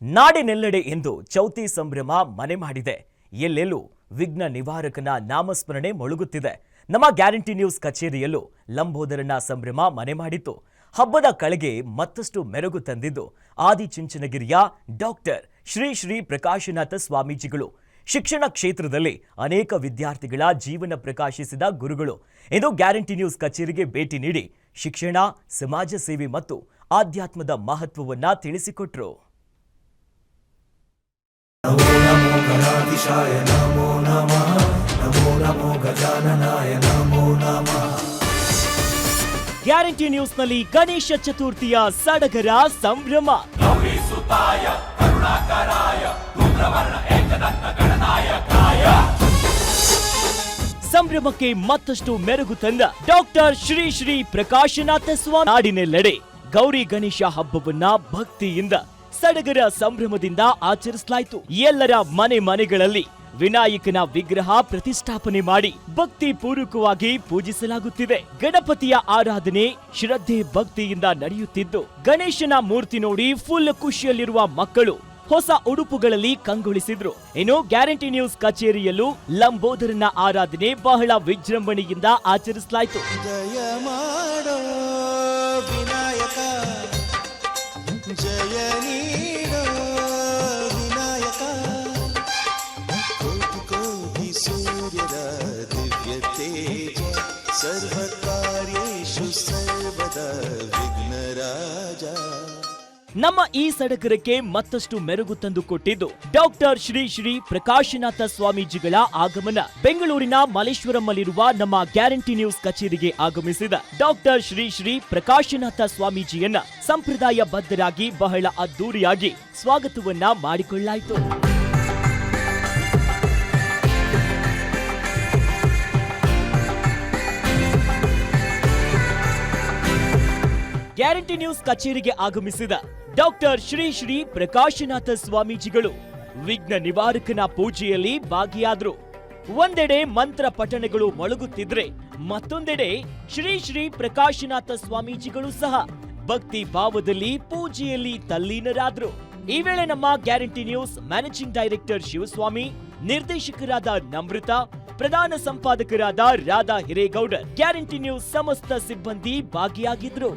ನಾಡಿನೆಲ್ಲೆಡೆ ಇಂದು ಚೌತಿ ಸಂಭ್ರಮ ಮನೆ ಮಾಡಿದೆ. ಎಲ್ಲೆಲ್ಲೂ ವಿಘ್ನ ನಿವಾರಕನ ನಾಮಸ್ಮರಣೆ ಮೊಳಗುತ್ತಿದೆ. ನಮ್ಮ ಗ್ಯಾರಂಟಿ ನ್ಯೂಸ್ ಕಚೇರಿಯಲ್ಲೂ ಲಂಬೋದರನ ಸಂಭ್ರಮ ಮನೆ ಮಾಡಿತ್ತು. ಹಬ್ಬದ ಕಳೆಗೆ ಮತ್ತಷ್ಟು ಮೆರುಗು ತಂದಿದ್ದು ಆದಿಚುಂಚನಗಿರಿಯ ಡಾಕ್ಟರ್ ಶ್ರೀ ಶ್ರೀ ಪ್ರಕಾಶನಾಥ ಸ್ವಾಮೀಜಿಗಳು. ಶಿಕ್ಷಣ ಕ್ಷೇತ್ರದಲ್ಲಿ ಅನೇಕ ವಿದ್ಯಾರ್ಥಿಗಳ ಜೀವನ ಪ್ರಕಾಶಿಸಿದ ಗುರುಗಳು ಇಂದು ಗ್ಯಾರಂಟಿ ನ್ಯೂಸ್ ಕಚೇರಿಗೆ ಭೇಟಿ ನೀಡಿ ಶಿಕ್ಷಣ, ಸಮಾಜ ಸೇವೆ ಮತ್ತು ಆಧ್ಯಾತ್ಮದ ಮಹತ್ವವನ್ನ ತಿಳಿಸಿಕೊಟ್ರು. नमो नमो गणाधीशाय नमो नमः, नमो नमो गजाननाय नमो नमः. ಗ್ಯಾರಂಟಿ ನ್ಯೂಸ್ನಲ್ಲಿ ಗಣೇಶ ಚತುರ್ಥಿಯ ಸಡಗರ ಸಂಭ್ರಮ. ಸಂಭ್ರಮಕ್ಕೆ ಮತ್ತಷ್ಟು ಮೆರುಗು ತಂದ ಡಾಕ್ಟರ್ ಶ್ರೀ ಶ್ರೀ ಪ್ರಕಾಶನಾಥ ಸ್ವಾಮಿ. ನಾಡಿನೆಲ್ಲೆಡೆ ಗೌರಿ ಗಣೇಶ ಹಬ್ಬವನ್ನ ಭಕ್ತಿಯಿಂದ ಸಡಗರ ಸಂಭ್ರಮದಿಂದ ಆಚರಿಸಲಾಯಿತು. ಎಲ್ಲರ ಮನೆಗಳಲ್ಲಿ ವಿನಾಯಕನ ವಿಗ್ರಹ ಪ್ರತಿಷ್ಠಾಪನೆ ಮಾಡಿ ಭಕ್ತಿ ಪೂರ್ವಕವಾಗಿ ಪೂಜಿಸಲಾಗುತ್ತಿದೆ. ಗಣಪತಿಯ ಆರಾಧನೆ ಶ್ರದ್ಧೆ ಭಕ್ತಿಯಿಂದ ನಡೆಯುತ್ತಿದ್ದು ಗಣೇಶನ ಮೂರ್ತಿ ನೋಡಿ ಫುಲ್ ಖುಷಿಯಲ್ಲಿರುವ ಮಕ್ಕಳು ಹೊಸ ಉಡುಪುಗಳಲ್ಲಿ ಕಂಗೊಳಿಸಿದ್ರು. ಇನ್ನು ಗ್ಯಾರಂಟಿ ನ್ಯೂಸ್ ಕಚೇರಿಯಲ್ಲೂ ಲಂಬೋದರನ ಆರಾಧನೆ ಬಹಳ ವಿಜೃಂಭಣೆಯಿಂದ ಆಚರಿಸಲಾಯಿತು. ಜಯ ಮಾಡೋ ವಿನಾಯಕ, ಜಯ ನೀಡೋ ವಿನಾಯಕ, ಕೋಟಿ ಕೋಟಿ ಸೂರ್ಯರ ದಿವ್ಯ ತೇಜ, ಸರ್ವ ಕಾರ್ಯೇಷು ಸರ್ವದಾ ವಿಘ್ನರಾಜ. ನಮ್ಮ ಈ ಸಡಗರಕ್ಕೆ ಮತ್ತಷ್ಟು ಮೆರುಗು ತಂದು ಕೊಟ್ಟಿದ್ದು ಡಾಕ್ಟರ್ ಶ್ರೀ ಶ್ರೀ ಪ್ರಕಾಶನಾಥ ಸ್ವಾಮೀಜಿಗಳ ಆಗಮನ. ಬೆಂಗಳೂರಿನ ಮಲ್ಲೇಶ್ವರಂನಲ್ಲಿರುವ ನಮ್ಮ ಗ್ಯಾರಂಟಿ ನ್ಯೂಸ್ ಕಚೇರಿಗೆ ಆಗಮಿಸಿದ ಡಾಕ್ಟರ್ ಶ್ರೀ ಶ್ರೀ ಪ್ರಕಾಶನಾಥ ಸ್ವಾಮೀಜಿಯನ್ನ ಸಂಪ್ರದಾಯ ಬದ್ಧರಾಗಿ ಬಹಳ ಅದ್ದೂರಿಯಾಗಿ ಸ್ವಾಗತವನ್ನ ಮಾಡಿಕೊಳ್ಳಲಾಯಿತು. ಗ್ಯಾರಂಟಿ ನ್ಯೂಸ್ ಕಚೇರಿಗೆ ಆಗಮಿಸಿದ ಡಾಕ್ಟರ್ ಶ್ರೀ ಶ್ರೀ ಪ್ರಕಾಶನಾಥ ಸ್ವಾಮೀಜಿಗಳು ವಿಘ್ನ ನಿವಾರಕನ ಪೂಜೆಯಲ್ಲಿ ಭಾಗಿಯಾದರು. ಒಂದೆಡೆ ಮಂತ್ರ ಪಠಣಗಳು ಮೊಳಗುತ್ತಿದ್ರೆ ಮತ್ತೊಂದೆಡೆ ಶ್ರೀ ಶ್ರೀ ಪ್ರಕಾಶನಾಥ ಸ್ವಾಮೀಜಿಗಳು ಸಹ ಭಕ್ತಿ ಭಾವದಲ್ಲಿ ಪೂಜೆಯಲ್ಲಿ ತಲ್ಲೀನರಾದ್ರು. ಈ ವೇಳೆ ನಮ್ಮ Guarantee News managing director Shivaswamy, ನಿರ್ದೇಶಕರಾದ ನಮ್ರತಾ, ಪ್ರಧಾನ ಸಂಪಾದಕರಾದ ರಾಧಾ ಹಿರೇಗೌಡರ್, ಗ್ಯಾರಂಟಿ ನ್ಯೂಸ್ ಸಮಸ್ತ ಸಿಬ್ಬಂದಿ ಭಾಗಿಯಾಗಿದ್ರು.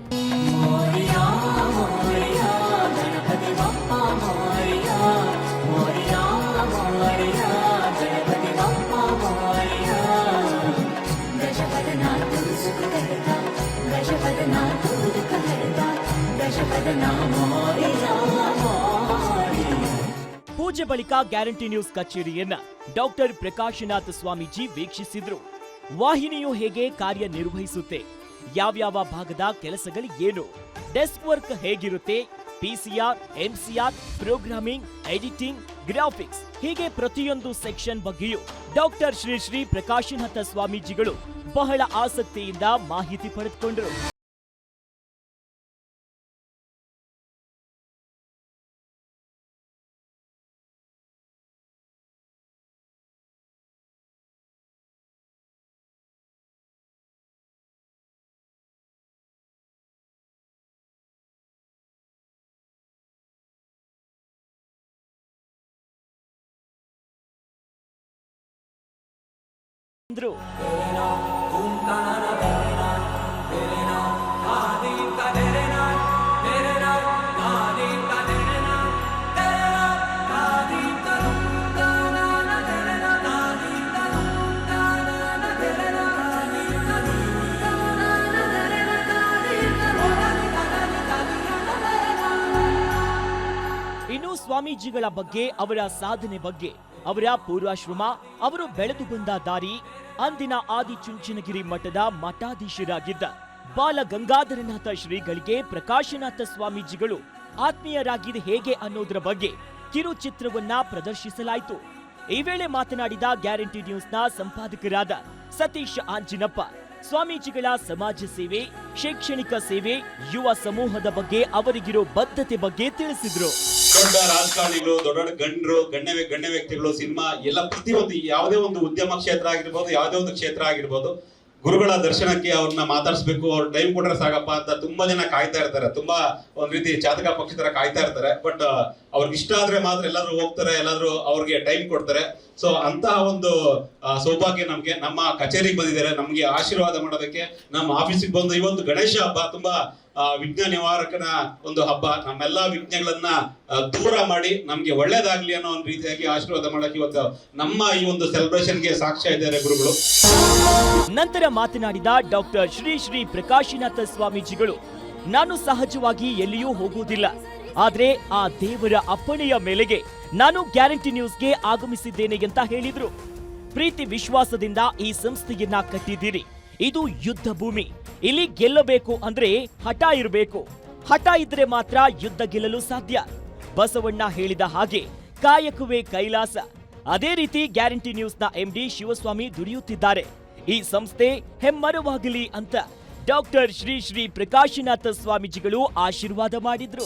ಪೂಜೆ ಬಳಿಕ ಗ್ಯಾರಂಟಿ ನ್ಯೂಸ್ ಕಚೇರಿಯನ್ನ ಡಾಕ್ಟರ್ ಪ್ರಕಾಶನಾಥ ಸ್ವಾಮೀಜಿ ವೀಕ್ಷಿಸಿದ್ರು. ವಾಹಿನಿಯು ಹೇಗೆ ಕಾರ್ಯನಿರ್ವಹಿಸುತ್ತೆ, ಯಾವ್ಯಾವ ಭಾಗದ ಕೆಲಸಗಳು ಏನು, ಡೆಸ್ಕ್ ವರ್ಕ್ ಹೇಗಿರುತ್ತೆ, PCR, MCR, programming, editing, graphics ಹೀಗೆ ಪ್ರತಿಯೊಂದು ಸೆಕ್ಷನ್ ಬಗ್ಗೆಯೂ ಡಾಕ್ಟರ್ ಶ್ರೀ ಶ್ರೀ ಪ್ರಕಾಶನಾಥ ಸ್ವಾಮೀಜಿಗಳು ಬಹಳ ಆಸಕ್ತಿಯಿಂದ ಮಾಹಿತಿ ಪಡೆದುಕೊಂಡರು. ಇನ್ನು ಸ್ವಾಮೀಜಿಗಳ ಬಗ್ಗೆ, ಅವರ ಸಾಧನೆ ಬಗ್ಗೆ, ಅವರ ಪೂರ್ವಾಶ್ರಮ, ಅವರು ಬೆಳೆದು ಬಂದ ದಾರಿ, ಅಂದಿನ ಆದಿಚುಂಚನಗಿರಿ ಮಠದ ಮಠಾಧೀಶರಾಗಿದ್ದ ಬಾಲ ಗಂಗಾಧರನಾಥ ಶ್ರೀಗಳಿಗೆ ಪ್ರಕಾಶನಾಥ ಸ್ವಾಮೀಜಿಗಳು ಆತ್ಮೀಯರಾಗಿದ್ದು ಹೇಗೆ ಅನ್ನೋದರ ಬಗ್ಗೆ ಕಿರುಚಿತ್ರವನ್ನ ಪ್ರದರ್ಶಿಸಲಾಯಿತು. ಈ ವೇಳೆ ಮಾತನಾಡಿದ ಗ್ಯಾರಂಟಿ ನ್ಯೂಸ್ನ ಸಂಪಾದಕರಾದ ಸತೀಶ್ ಆಂಜಿನಪ್ಪ, ಸ್ವಾಮೀಜಿಗಳ ಸಮಾಜ ಸೇವೆ, ಶೈಕ್ಷಣಿಕ ಸೇವೆ, ಯುವ ಸಮೂಹದ ಬಗ್ಗೆ ಅವರಿಗಿರೋ ಬದ್ಧತೆ ಬಗ್ಗೆ ತಿಳಿಸಿದ್ರು. ದೊಡ್ಡ ರಾಜಕಾರಣಿಗಳು, ದೊಡ್ಡ ಗಣ್ಯರು, ಗಣ್ಯ ವ್ಯಕ್ತಿಗಳು, ಸಿನಿಮಾ ಎಲ್ಲ ಪ್ರತಿಯೊಂದು ಯಾವುದೇ ಒಂದು ಉದ್ಯಮ ಕ್ಷೇತ್ರ ಆಗಿರ್ಬೋದು, ಯಾವುದೇ ಒಂದು ಕ್ಷೇತ್ರ ಆಗಿರ್ಬೋದು, ಗುರುಗಳ ದರ್ಶನಕ್ಕೆ ಅವ್ರನ್ನ ಮಾತಾಡಿಸ್ಬೇಕು, ಅವ್ರ ಟೈಮ್ ಕೊಟ್ರೆ ಸಾಕಪ್ಪ ಅಂತ ತುಂಬಾ ಜನ ಕಾಯ್ತಾ ಇರ್ತಾರೆ. ತುಂಬಾ ಒಂದ್ ರೀತಿ ಚಾತಕ ಪಕ್ಷಿ ತರ ಕಾಯ್ತಾ ಇರ್ತಾರೆ. ಬಟ್ ಅವ್ರಿಗೆ ಇಷ್ಟ ಆದ್ರೆ ಮಾತ್ರ ಎಲ್ಲಾದ್ರೂ ಹೋಗ್ತಾರೆ, ಎಲ್ಲಾದ್ರೂ ಅವ್ರಿಗೆ ಟೈಮ್ ಕೊಡ್ತಾರೆ. ಸೊ ಅಂತಹ ಒಂದು ಸೌಭಾಗ್ಯ ನಮ್ಗೆ ನಮ್ಮ ಕಚೇರಿಗೆ ಬಂದಿದ್ದಾರೆ, ನಮ್ಗೆ ಆಶೀರ್ವಾದ ಮಾಡೋದಕ್ಕೆ ನಮ್ಮ ಆಫೀಸಿಗೆ ಬಂದು. ಈ ಒಂದು ಗಣೇಶ ಹಬ್ಬ ತುಂಬಾ ವಿಘ್ನ ನಿವಾರಕನ ಒಂದು ಹಬ್ಬ. ನಮ್ಮೆಲ್ಲಾ ವಿಘ್ನಗಳನ್ನ ದೂರ ಮಾಡಿ ನಮ್ಗೆ ಒಳ್ಳೇದಾಗ್ಲಿ ಅನ್ನೋ ಒಂದು ರೀತಿಯಾಗಿ ಆಶೀರ್ವಾದ ಮಾಡಕ್ಕೆ ಇವತ್ತು ನಮ್ಮ ಈ ಒಂದು ಸೆಲೆಬ್ರೇಷನ್ಗೆ ಸಾಕ್ಷ್ಯ ಇದ್ದಾರೆ ಗುರುಗಳು. ನಂತರ ಮಾತನಾಡಿದ ಡಾಕ್ಟರ್ ಶ್ರೀ ಶ್ರೀ ಪ್ರಕಾಶನಾಥ ಸ್ವಾಮೀಜಿಗಳು, ನಾನು ಸಹಜವಾಗಿ ಎಲ್ಲಿಯೂ ಹೋಗುವುದಿಲ್ಲ, ಆದ್ರೆ ಆ ದೇವರ ಅಪ್ಪಣೆಯ ಮೇಲೆಗೆ ನಾನು ಗ್ಯಾರಂಟಿ ನ್ಯೂಸ್ಗೆ ಆಗಮಿಸಿದ್ದೇನೆ ಅಂತ ಹೇಳಿದ್ರು. ಪ್ರೀತಿ ವಿಶ್ವಾಸದಿಂದ ಈ ಸಂಸ್ಥೆಯನ್ನ ಕಟ್ಟಿದ್ದೀರಿ. ಇದು ಯುದ್ಧ ಭೂಮಿ. ಇಲ್ಲಿ ಗೆಲ್ಲಬೇಕು ಅಂದ್ರೆ ಹಠ ಇರಬೇಕು. ಹಠ ಇದ್ರೆ ಮಾತ್ರ ಯುದ್ಧ ಗೆಲ್ಲಲು ಸಾಧ್ಯ. ಬಸವಣ್ಣ ಹೇಳಿದ ಹಾಗೆ ಕಾಯಕವೇ ಕೈಲಾಸ. ಅದೇ ರೀತಿ ಗ್ಯಾರಂಟಿ ನ್ಯೂಸ್ನ ಎಂಡಿ ಶಿವಸ್ವಾಮಿ ದುಡಿಯುತ್ತಿದ್ದಾರೆ. ಈ ಸಂಸ್ಥೆ ಹೆಮ್ಮರವಾಗಲಿ ಅಂತ ಡಾಕ್ಟರ್ ಶ್ರೀ ಶ್ರೀ ಪ್ರಕಾಶನಾಥ ಸ್ವಾಮೀಜಿಗಳು ಆಶೀರ್ವಾದ ಮಾಡಿದ್ರು.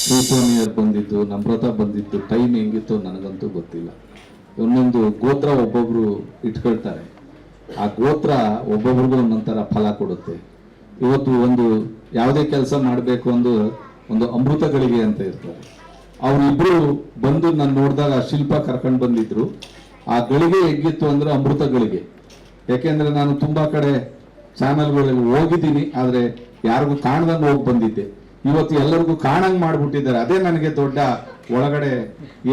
ಶಿವಸ್ವಾಮಿಯವರು ಬಂದಿದ್ದು, ನಮ್ರತಾ ಬಂದಿದ್ದು ಟೈಮ್ ಹೆಂಗಿತ್ತು ನನಗಂತೂ ಗೊತ್ತಿಲ್ಲ. ಒಂದೊಂದು ಗೋತ್ರ ಒಬ್ಬೊಬ್ರು ಇಟ್ಕೊಳ್ತಾರೆ. ಆ ಗೋತ್ರ ಒಬ್ಬೊಬ್ರಿಗೂ ಒಂದೊಂಥರ ಫಲ ಕೊಡುತ್ತೆ. ಇವತ್ತು ಒಂದು ಯಾವುದೇ ಕೆಲಸ ಮಾಡಬೇಕು ಒಂದು ಅಮೃತಗಳಿಗೆ ಅಂತ ಇರ್ತಾರೆ. ಅವರಿಬ್ರು ಬಂದು ನಾನು ನೋಡಿದಾಗ ಶಿಲ್ಪ ಕರ್ಕೊಂಡು ಬಂದಿದ್ರು. ಆ ಗಳಿಗೆ ಹೆಂಗಿತ್ತು ಅಂದ್ರೆ ಅಮೃತಗಳಿಗೆ. ಯಾಕೆಂದ್ರೆ ನಾನು ತುಂಬಾ ಕಡೆ ಚಾನಲ್ಗಳಲ್ಲಿ ಹೋಗಿದ್ದೀನಿ, ಆದ್ರೆ ಯಾರಿಗೂ ಕಾಣ್ದಂಗೆ ಹೋಗಿ ಬಂದಿದ್ದೆ. ಇವತ್ತು ಎಲ್ಲರಿಗೂ ಕಾಣಂಗ್ ಮಾಡ್ಬಿಟ್ಟಿದ್ದಾರೆ. ಅದೇ ನನಗೆ ದೊಡ್ಡ ಒಳಗಡೆ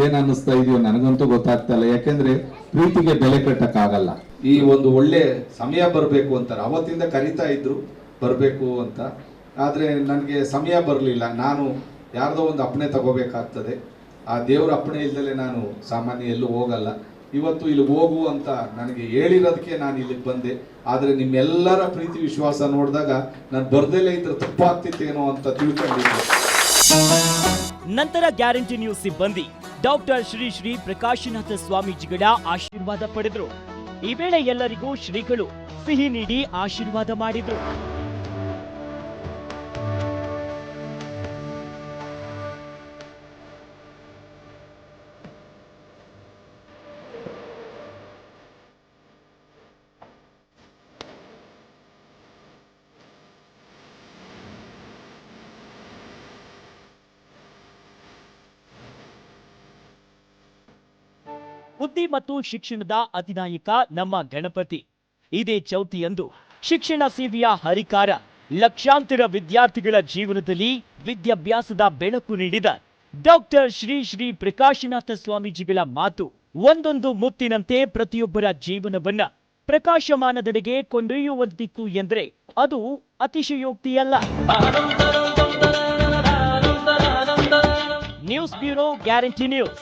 ಏನ್ ಅನ್ನಿಸ್ತಾ ಇದೆಯೋ ನನಗಂತೂ ಗೊತ್ತಾಗ್ತಾ ಇಲ್ಲ. ಯಾಕೆಂದ್ರೆ ಪ್ರೀತಿಗೆ ಬೆಲೆ ಕಟ್ಟಕ್ಕಾಗಲ್ಲ. ಈ ಒಂದು ಒಳ್ಳೆ ಸಮಯ ಬರಬೇಕು ಅಂತಾರೆ. ಅವತ್ತಿಂದ ಕರಿತಾ ಇದ್ರು ಬರಬೇಕು ಅಂತ, ಆದ್ರೆ ನನಗೆ ಸಮಯ ಬರಲಿಲ್ಲ. ನಾನು ಯಾರ್ದೋ ಒಂದು ಅಪ್ಪಣೆ ತಗೋಬೇಕಾಗ್ತದೆ. ಆ ದೇವರ ಅಪ್ಪಣೆ ಇಲ್ದಲೆ ನಾನು ಸಾಮಾನ್ಯ ಎಲ್ಲೂ ಹೋಗಲ್ಲ. ಇವತ್ತು ಇಲ್ಲಿ ಹೋಗು ಅಂತ ನನಗೆ ಹೇಳಿರೋದಕ್ಕೆ ನಾನು ಇಲ್ಲಿಗೆ ಬಂದೆ. ಆದ್ರೆ ನಿಮ್ಮೆಲ್ಲರ ಪ್ರೀತಿ ವಿಶ್ವಾಸ ನೋಡಿದಾಗ ನಾನು ಬರ್ದಲ್ಲೇ ಇದ್ರೆ ತಪ್ಪಾಗ್ತಿತ್ತೇನೋ ಅಂತ ತಿಳ್ಕೊಂಡಿದ್ದೆ. ನಂತರ ಗ್ಯಾರಂಟಿ ನ್ಯೂಸ್ ಸಿಬ್ಬಂದಿ ಡಾಕ್ಟರ್ ಶ್ರೀ ಶ್ರೀ ಪ್ರಕಾಶನಾಥ ಸ್ವಾಮೀಜಿಗಳ ಆಶೀರ್ವಾದ ಪಡೆದ್ರು. ಈ ವೇಳೆ ಎಲ್ಲರಿಗೂ ಶ್ರೀಗಳು ಸಿಹಿ ನೀಡಿ ಆಶೀರ್ವಾದ ಮಾಡಿದ್ರು. ಬುದ್ಧಿ ಮತ್ತು ಶಿಕ್ಷಣದ ಅಧಿನಾಯಕ ನಮ್ಮ ಗಣಪತಿ. ಇದೇ ಚೌತಿಯಂದು ಶಿಕ್ಷಣ ಸೇವೆಯ ಹರಿಕಾರ ಲಕ್ಷಾಂತರ ವಿದ್ಯಾರ್ಥಿಗಳ ಜೀವನದಲ್ಲಿ ವಿದ್ಯಾಭ್ಯಾಸದ ಬೆಳಕು ನೀಡಿದ ಡಾಕ್ಟರ್ ಶ್ರೀ ಶ್ರೀ ಪ್ರಕಾಶನಾಥ ಸ್ವಾಮೀಜಿಗಳ ಮಾತು ಒಂದೊಂದು ಮುತ್ತಿನಂತೆ ಪ್ರತಿಯೊಬ್ಬರ ಜೀವನವನ್ನ ಪ್ರಕಾಶಮಾನದೆಡೆಗೆ ಕೊಂಡೊಯ್ಯುವಂತಿತ್ತು ಎಂದ್ರೆ ಅದು ಅತಿಶಯೋಕ್ತಿಯಲ್ಲ. News bureau, Guarantee news.